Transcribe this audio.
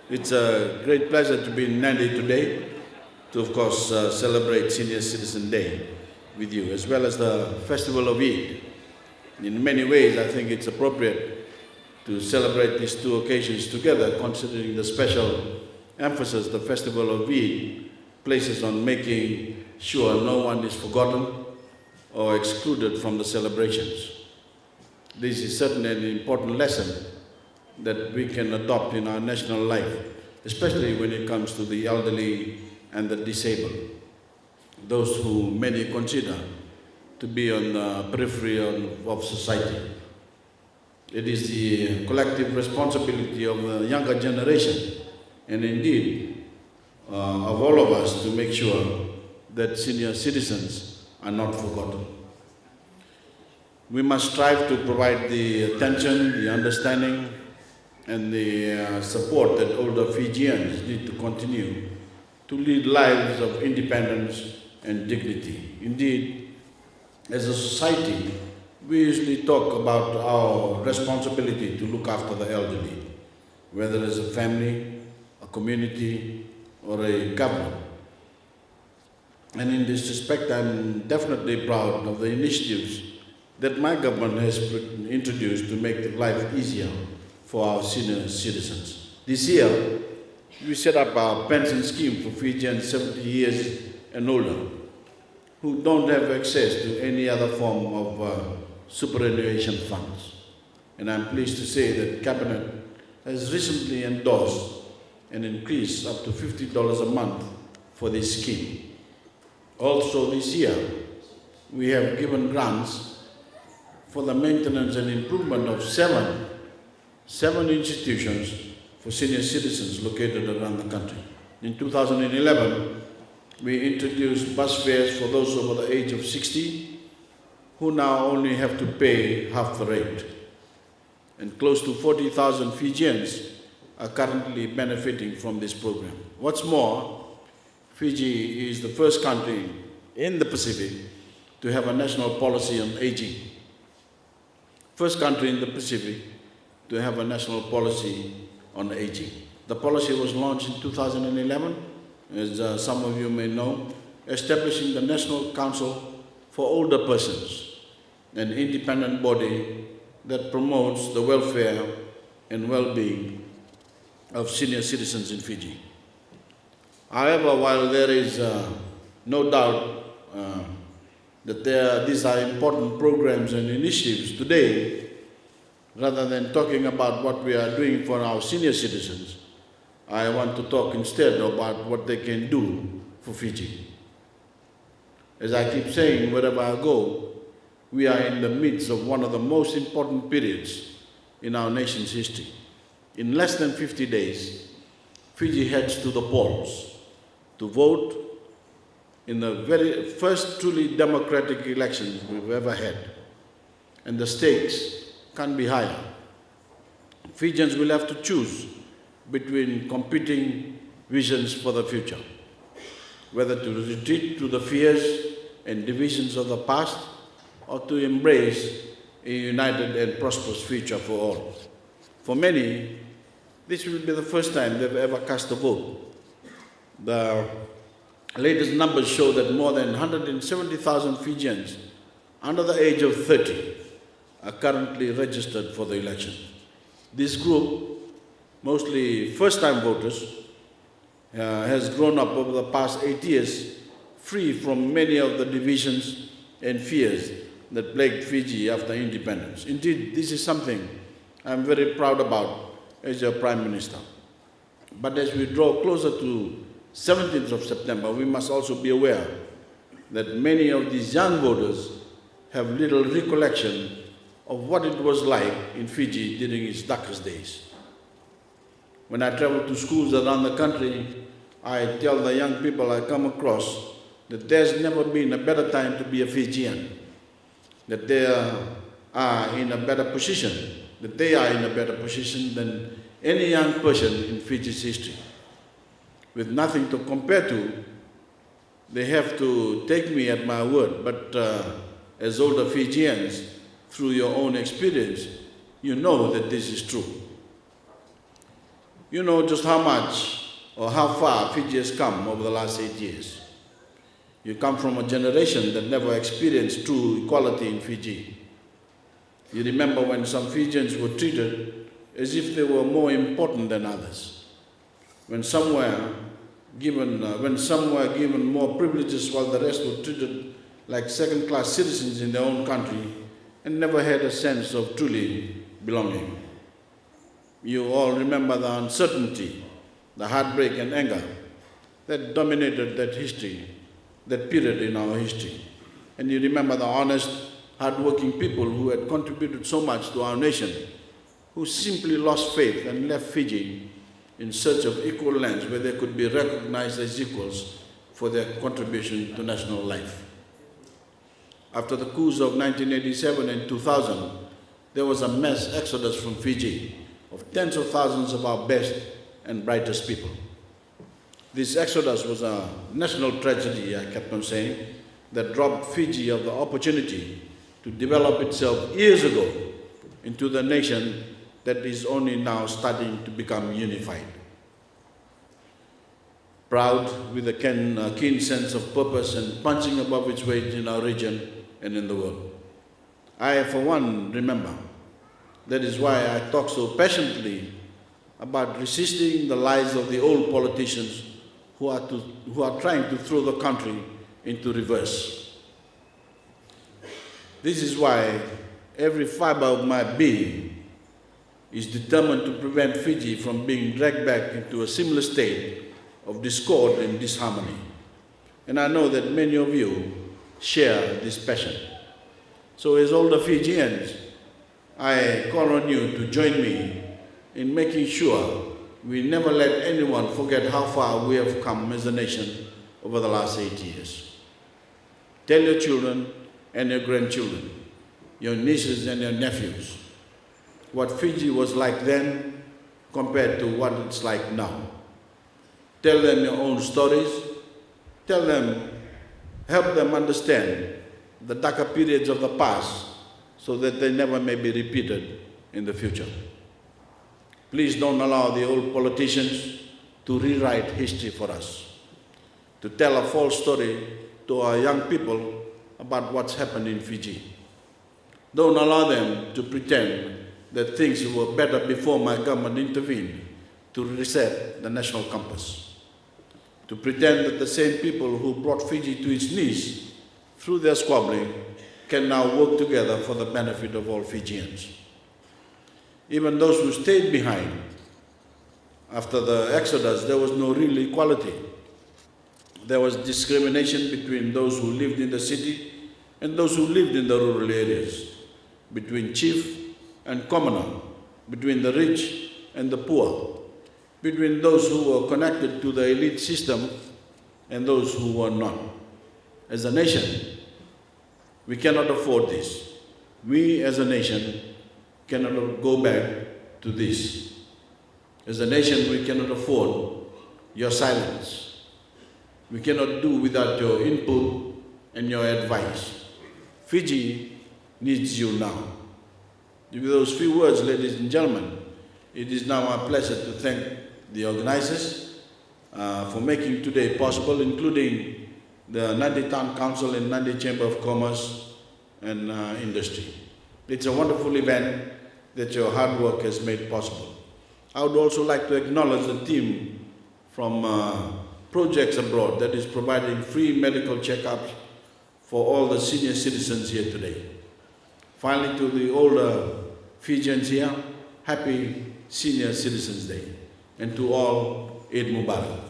It's a great pleasure to be in Nadi today to, of course, celebrate Senior Citizen Day with you, as well as the Festival of Eid. In many ways, I think it's appropriate to celebrate these two occasions together, considering the special emphasis the Festival of Eid places on making sure no one is forgotten or excluded from the celebrations. This is certainly an important lesson that we can adopt in our national life, especially when it comes to the elderly and the disabled, those who many consider to be on the periphery of society. It is the collective responsibility of the younger generation, and indeed of all of us, to make sure that senior citizens are not forgotten. We must strive to provide the attention, the understanding, and the support that older Fijians need to continue to lead lives of independence and dignity. Indeed, as a society, we usually talk about our responsibility to look after the elderly, whether as a family, a community, or a government. And in this respect, I'm definitely proud of the initiatives that my government has introduced to make life easier for our senior citizens. This year, we set up our pension scheme for Fijians 70 years and older who don't have access to any other form of superannuation funds. And I'm pleased to say that Cabinet has recently endorsed an increase up to $50 a month for this scheme. Also this year, we have given grants for the maintenance and improvement of seven institutions for senior citizens located around the country. In 2011, we introduced bus fares for those over the age of 60 who now only have to pay half the rate. And close to 40,000 Fijians are currently benefiting from this program. What's more, Fiji is the first country in the Pacific to have a national policy on aging. First country in the Pacific to have a national policy on aging. The policy was launched in 2011, as some of you may know, establishing the National Council for Older Persons, an independent body that promotes the welfare and well-being of senior citizens in Fiji. However, while there is no doubt that these are important programs and initiatives today, rather than talking about what we are doing for our senior citizens, I want to talk instead about what they can do for Fiji. As I keep saying, wherever I go, we are in the midst of one of the most important periods in our nation's history. In less than 50 days, Fiji heads to the polls to vote in the very first truly democratic elections we've ever had. And the stakes can't be higher. Fijians will have to choose between competing visions for the future, whether to retreat to the fears and divisions of the past or to embrace a united and prosperous future for all. For many, this will be the first time they've ever cast a vote. The latest numbers show that more than 170,000 Fijians under the age of 30 are currently registered for the election. This group, mostly first-time voters, has grown up over the past 8 years, free from many of the divisions and fears that plagued Fiji after independence. Indeed, this is something I'm very proud about as your Prime Minister. But as we draw closer to 17th of September, we must also be aware that many of these young voters have little recollection of what it was like in Fiji during its darkest days. When I travel to schools around the country, I tell the young people I come across that there's never been a better time to be a Fijian, that they are in a better position, than any young person in Fiji's history. With nothing to compare to, they have to take me at my word, but as older Fijians, through your own experience, you know that this is true. You know just how much or how far Fiji has come over the last 8 years. You come from a generation that never experienced true equality in Fiji. You remember when some Fijians were treated as if they were more important than others. When some were given more privileges while the rest were treated like second-class citizens in their own country and never had a sense of truly belonging. You all remember the uncertainty, the heartbreak and anger that dominated that period in our history. And you remember the honest, hard-working people who had contributed so much to our nation, who simply lost faith and left Fiji in search of equal lands where they could be recognized as equals for their contribution to national life. After the coups of 1987 and 2000, there was a mass exodus from Fiji of tens of thousands of our best and brightest people. This exodus was a national tragedy, I kept on saying, that robbed Fiji of the opportunity to develop itself years ago into the nation that is only now starting to become unified. Proud with a keen sense of purpose and punching above its weight in our region and in the world. I, for one, remember. That is why I talk so passionately about resisting the lies of the old politicians who are trying to throw the country into reverse. This is why every fiber of my being is determined to prevent Fiji from being dragged back into a similar state of discord and disharmony. And I know that many of you share this passion. So as older Fijians, I call on you to join me in making sure we never let anyone forget how far we have come as a nation over the last 8 years. Tell your children and your grandchildren, your nieces and your nephews, what Fiji was like then compared to what it's like now. Tell them your own stories. Help them understand the darker periods of the past so that they never may be repeated in the future. Please don't allow the old politicians to rewrite history for us, to tell a false story to our young people about what's happened in Fiji. Don't allow them to pretend that things were better before my government intervened to reset the national compass. To pretend that the same people who brought Fiji to its knees through their squabbling can now work together for the benefit of all Fijians. Even those who stayed behind after the exodus, there was no real equality. There was discrimination between those who lived in the city and those who lived in the rural areas, between chief and commoner, between the rich and the poor, between those who were connected to the elite system and those who were not. As a nation, we cannot afford this. We as a nation cannot go back to this. As a nation, we cannot afford your silence. We cannot do without your input and your advice. Fiji needs you now. With those few words, ladies and gentlemen, it is now my pleasure to thank the organizers for making today possible, including the Nadi Town Council and Nadi Chamber of Commerce and Industry. It's a wonderful event that your hard work has made possible. I would also like to acknowledge the team from Projects Abroad that is providing free medical checkups for all the senior citizens here today. Finally, to the older Fijians here, happy Senior Citizens Day. And to all, Eid Mubarak.